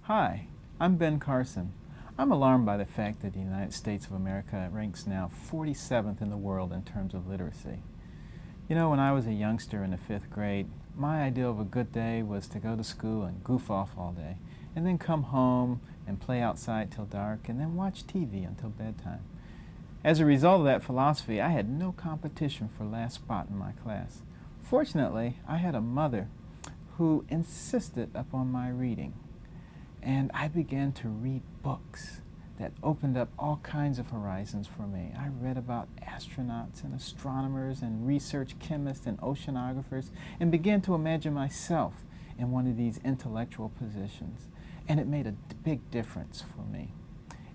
Hi, I'm Ben Carson. I'm alarmed by the fact that the United States of America ranks now 47th in the world in terms of literacy. You know, when I was a youngster in the 5th grade, my idea of a good day was to go to school and goof off all day, and then come home and play outside till dark, and then watch TV until bedtime. As a result of that philosophy, I had no competition for last spot in my class. Fortunately, I had a mother who insisted upon my reading. And I began to read books that opened up all kinds of horizons for me. I read about astronauts and astronomers and research chemists and oceanographers and began to imagine myself in one of these intellectual positions. And it made a big difference for me.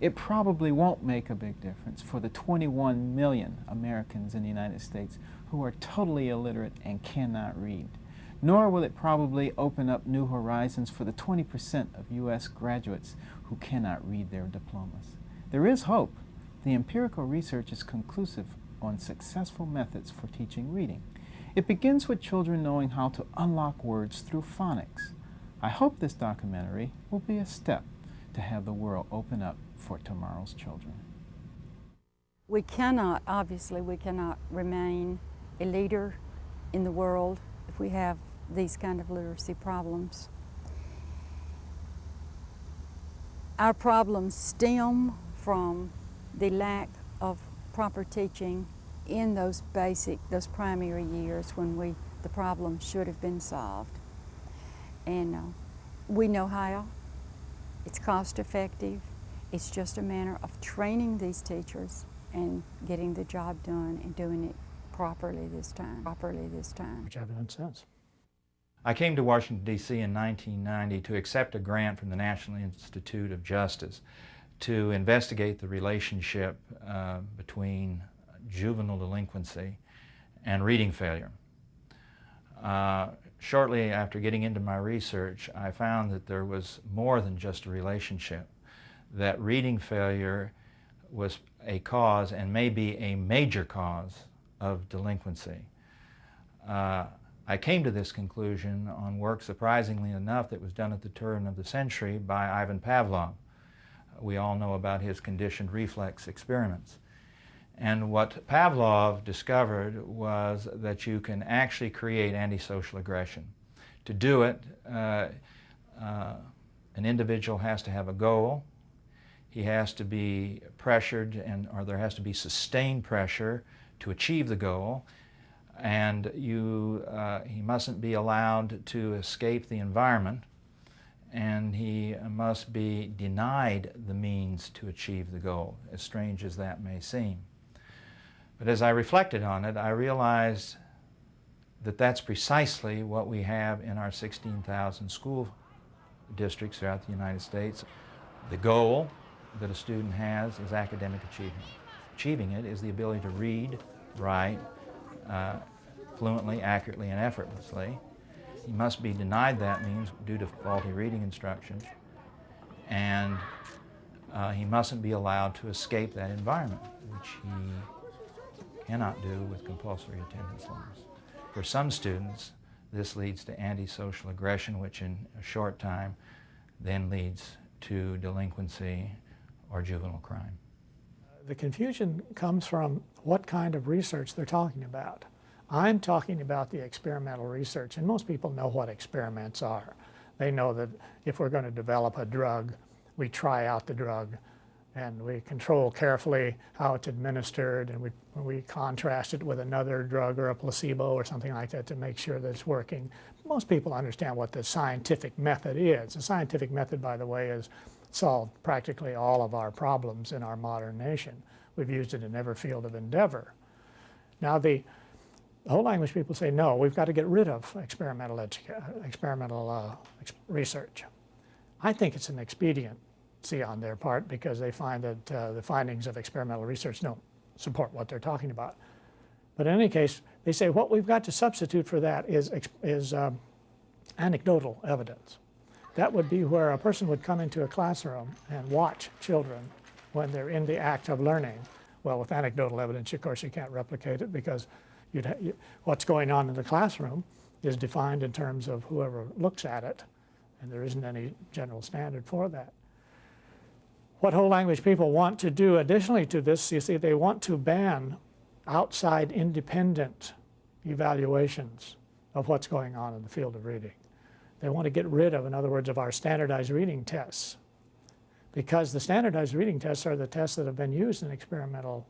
It probably won't make a big difference for the 21 million Americans in the United States who are totally illiterate and cannot read. Nor will it probably open up new horizons for the 20% of U.S. graduates who cannot read their diplomas. There is hope. The empirical research is conclusive on successful methods for teaching reading. It begins with children knowing how to unlock words through phonics. I hope this documentary will be a step to have the world open up for tomorrow's children. Obviously we cannot remain a leader in the world if we have these kind of literacy problems. Our problems stem from the lack of proper teaching in those primary years when the problem should have been solved. And we know how. It's cost effective. It's just a matter of training these teachers and getting the job done and doing it properly this time. Which evidence says. I came to Washington, D.C. in 1990 to accept a grant from the National Institute of Justice to investigate the relationship between juvenile delinquency and reading failure. Shortly after getting into my research, I found that there was more than just a relationship, that reading failure was a cause and may be a major cause of delinquency. I came to this conclusion on work, surprisingly enough, that was done at the turn of the century by Ivan Pavlov. We all know about his conditioned reflex experiments. And what Pavlov discovered was that you can actually create antisocial aggression. To do it, an individual has to have a goal. He has to be pressured, or there has to be sustained pressure to achieve the goal. And he mustn't be allowed to escape the environment, and he must be denied the means to achieve the goal, as strange as that may seem. But as I reflected on it, I realized that that's precisely what we have in our 16,000 school districts throughout the United States. The goal that a student has is academic achievement. Achieving it is the ability to read, write, fluently, accurately, and effortlessly. He must be denied that means due to faulty reading instruction, and he mustn't be allowed to escape that environment, which he cannot do with compulsory attendance laws. For some students, this leads to antisocial aggression, which in a short time then leads to delinquency or juvenile crime. The confusion comes from what kind of research they're talking about. I'm talking about the experimental research, and most people know what experiments are. They know that if we're going to develop a drug, we try out the drug, and we control carefully how it's administered, and we contrast it with another drug or a placebo or something like that to make sure that it's working. Most people understand what the scientific method is. The scientific method, by the way, has solved practically all of our problems in our modern nation. We've used it in every field of endeavor. Now the whole language people say, no, we've got to get rid of experimental research. I think it's an expediency on their part because they find that the findings of experimental research don't support what they're talking about. But in any case, they say what we've got to substitute for that is anecdotal evidence. That would be where a person would come into a classroom and watch children when they're in the act of learning. Well, with anecdotal evidence, of course, you can't replicate it because what's going on in the classroom is defined in terms of whoever looks at it and there isn't any general standard for that. What whole language people want to do additionally to this, you see, they want to ban outside independent evaluations of what's going on in the field of reading. They want to get rid of, in other words, of our standardized reading tests, because the standardized reading tests are the tests that have been used in experimental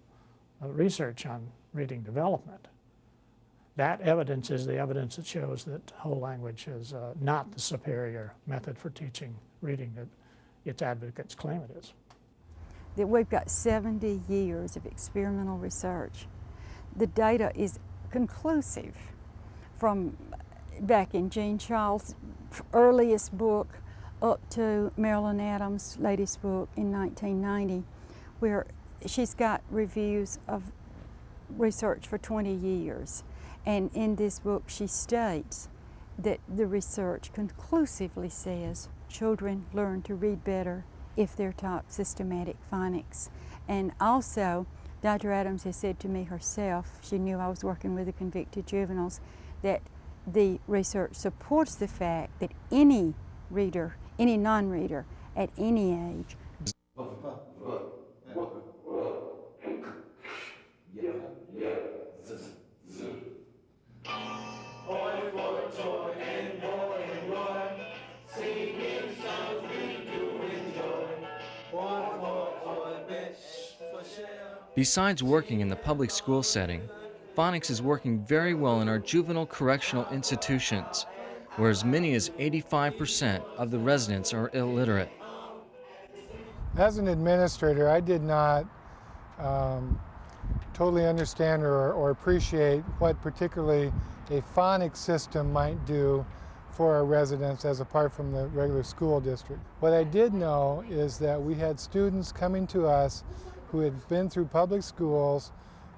research on reading development. That evidence is the evidence that shows that whole language is not the superior method for teaching reading that its advocates claim it is. That we've got 70 years of experimental research. The data is conclusive, from back in Jean Shaw's earliest book up to Marilyn Adams' latest book in 1990, where she's got reviews of research for 20 years. And in this book she states that the research conclusively says children learn to read better if they're taught systematic phonics. And also, Dr. Adams has said to me herself, she knew I was working with the convicted juveniles, that the research supports the fact that any reader, any non-reader at any age Besides working in the public school setting, phonics is working very well in our juvenile correctional institutions, where as many as 85% of the residents are illiterate. As an administrator, I did not totally understand or appreciate what particularly a phonics system might do for our residents as apart from the regular school district. What I did know is that we had students coming to us who had been through public schools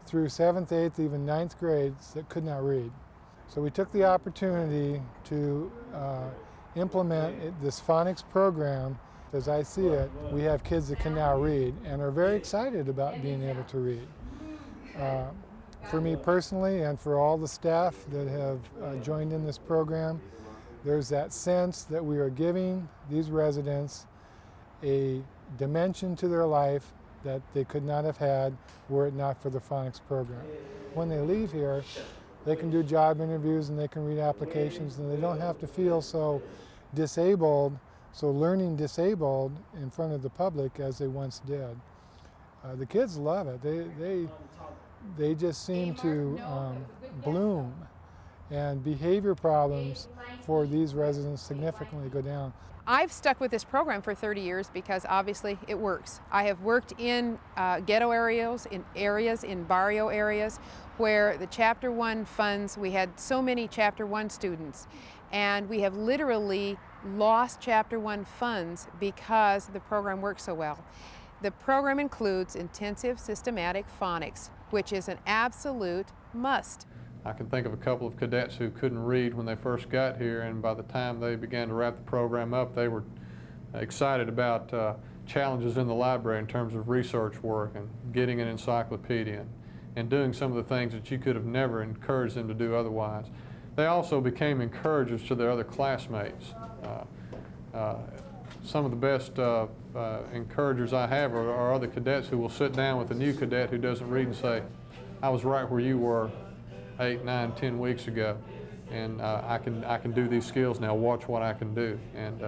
through 7th, 8th, even 9th grades that could not read. So we took the opportunity to implement this phonics program. As I see it, we have kids that can now read and are very excited about being able to read. For me personally and for all the staff that have joined in this program, there's that sense that we are giving these residents a dimension to their life that they could not have had were it not for the phonics program. When they leave here, they can do job interviews and they can read applications and they don't have to feel so disabled, so learning disabled in front of the public as they once did. The kids love it. They just seem to bloom, and behavior problems for these residents significantly go down. I've stuck with this program for 30 years because obviously it works. I have worked in ghetto areas, in barrio areas, where the Chapter 1 funds, we had so many Chapter 1 students, and we have literally lost Chapter 1 funds because the program works so well. The program includes intensive systematic phonics, which is an absolute must. I can think of a couple of cadets who couldn't read when they first got here, and by the time they began to wrap the program up, they were excited about challenges in the library in terms of research work and getting an encyclopedia and doing some of the things that you could have never encouraged them to do otherwise. They also became encouragers to their other classmates. Some of the best encouragers I have are other cadets who will sit down with a new cadet who doesn't read and say, "I was right where you were 8, 9, 10 weeks ago, and I can do these skills now. Watch what I can do." And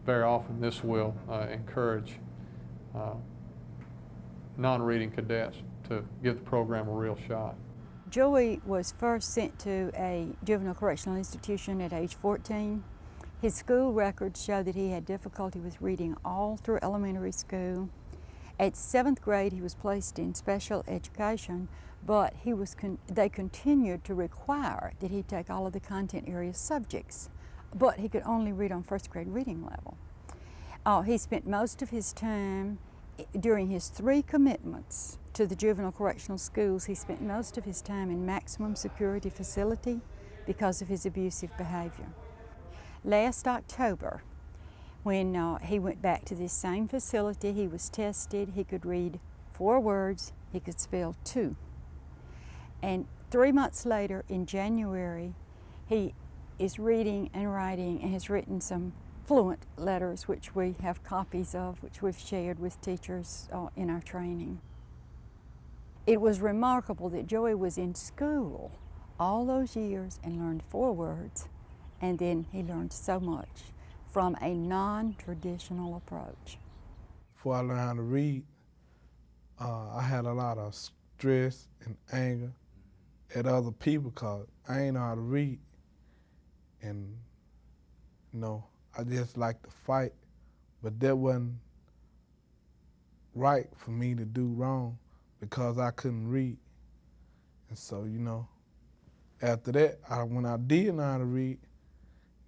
very often this will encourage non-reading cadets to give the program a real shot. Joey was first sent to a juvenile correctional institution at age 14. His school records show that he had difficulty with reading all through elementary school. At 7th grade, he was placed in special education, but they continued to require that he take all of the content area subjects, but he could only read on 1st grade reading level. He spent most of his time during his 3 commitments to the juvenile correctional schools. He spent most of his time in maximum security facility because of his abusive behavior. Last October, when he went back to this same facility, he was tested. He could read 4 words, he could spell 2. And 3 months later, in January, he is reading and writing and has written some fluent letters, which we have copies of, which we've shared with teachers in our training. It was remarkable that Joey was in school all those years and learned 4 words, and then he learned so much from a non-traditional approach. Before I learned how to read, I had a lot of stress and anger at other people because I ain't know how to read. And, you know, I just like to fight, but that wasn't right for me to do wrong because I couldn't read. And so, you know, after that, when I did know how to read,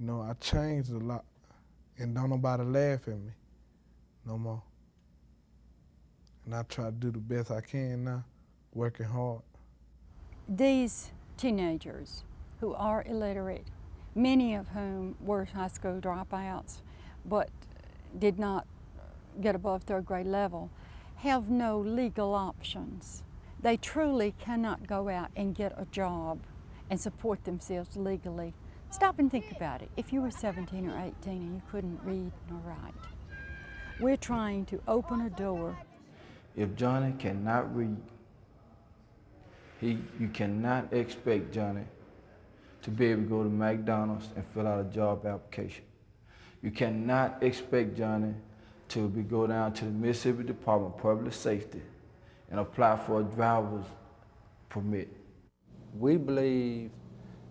you know, I changed a lot, and don't nobody laugh at me no more. And I try to do the best I can now, working hard. These teenagers who are illiterate, many of whom were high school dropouts but did not get above 3rd grade level, have no legal options. They truly cannot go out and get a job and support themselves legally. Stop and think about it. If you were 17 or 18 and you couldn't read nor write, we're trying to open a door. If Johnny cannot read, you cannot expect Johnny to be able to go to McDonald's and fill out a job application. You cannot expect Johnny to go down to the Mississippi Department of Public Safety and apply for a driver's permit. We believe,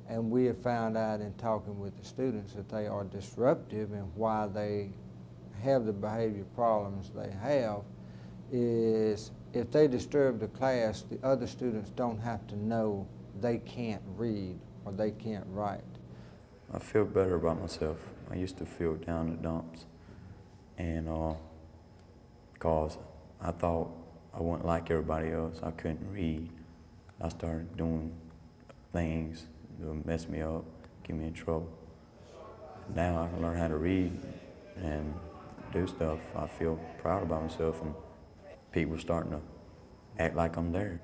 and we have found out in talking with the students, that they are disruptive, and why they have the behavior problems they have is if they disturb the class, the other students don't have to know they can't read or they can't write. I feel better about myself. I used to feel down in the dumps, and because I thought I wasn't like everybody else. I couldn't read. I started doing things that would mess me up, get me in trouble. Now I can learn how to read and do stuff. I feel proud about myself, and people are starting to act like I'm there.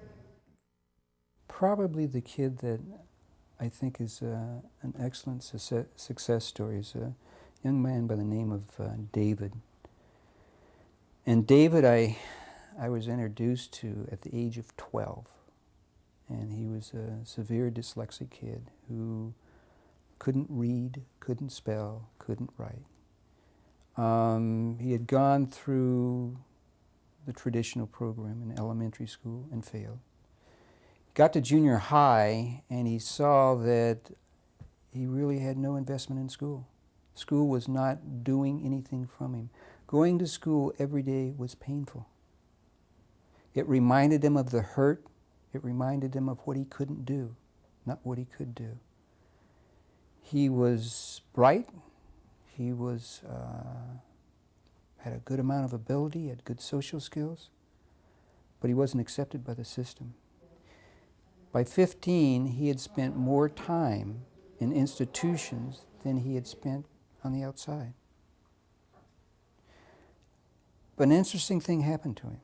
Probably the kid that I think is an excellent success story is a young man by the name of David. And David I was introduced to at the age of 12. And he was a severe dyslexic kid who couldn't read, couldn't spell, couldn't write. He had gone through the traditional program in elementary school and failed. Got to junior high and he saw that he really had no investment in school. School was not doing anything from him. Going to school every day was painful. It reminded him of the hurt. It reminded him of what he couldn't do, not what he could do. He was bright. He was had a good amount of ability, had good social skills, but he wasn't accepted by the system. By 15, he had spent more time in institutions than he had spent on the outside. But an interesting thing happened to him.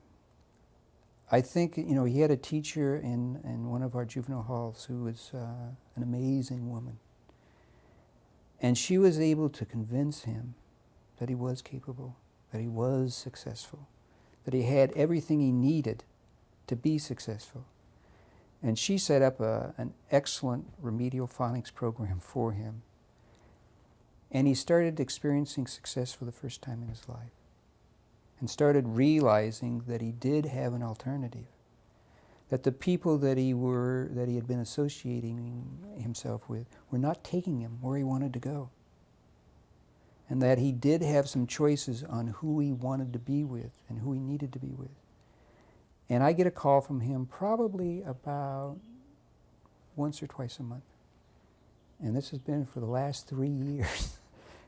I think, you know, he had a teacher in one of our juvenile halls who was an amazing woman. And she was able to convince him that he was capable, that he was successful, that he had everything he needed to be successful. And she set up an excellent remedial phonics program for him. And he started experiencing success for the first time in his life, and started realizing that he did have an alternative, that the people that he had been associating himself with were not taking him where he wanted to go, and that he did have some choices on who he wanted to be with and who he needed to be with. And I get a call from him probably about once or twice a month. And this has been for the last 3 years.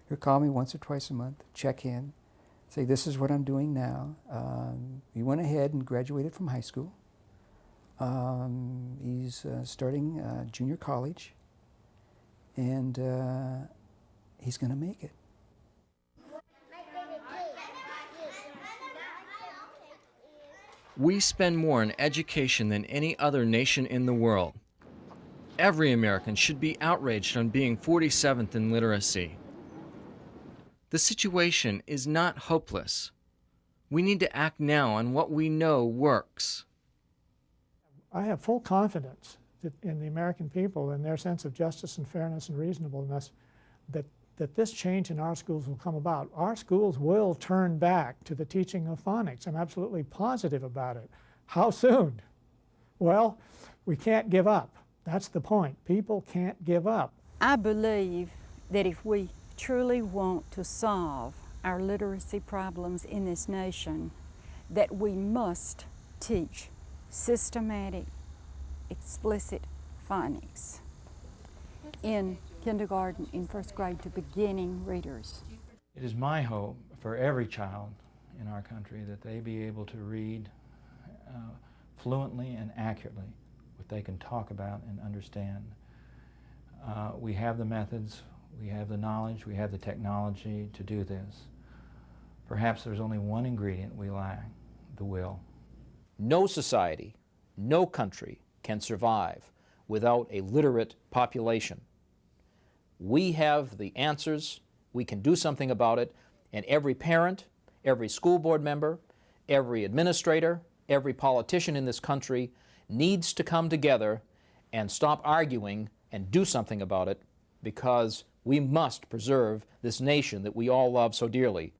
He'll call me once or twice a month, check in, say, this is what I'm doing now. He went ahead and graduated from high school. He's starting junior college, and he's going to make it. We spend more on education than any other nation in the world. Every American should be outraged on being 47th in literacy. The situation is not hopeless. We need to act now on what we know works. I have full confidence in the American people and their sense of justice and fairness and reasonableness that this change in our schools will come about. Our schools will turn back to the teaching of phonics. I'm absolutely positive about it. How soon? Well, we can't give up. That's the point. People can't give up. I believe that if we truly want to solve our literacy problems in this nation, that we must teach systematic, explicit phonics in kindergarten, in first grade, to beginning readers. It is my hope for every child in our country that they be able to read fluently and accurately what they can talk about and understand. We have the methods, we have the knowledge, we have the technology to do this. Perhaps there's only one ingredient we lack: the will. No society, no country can survive without a literate population. We have the answers, we can do something about it, and every parent, every school board member, every administrator, every politician in this country needs to come together and stop arguing and do something about it, because we must preserve this nation that we all love so dearly.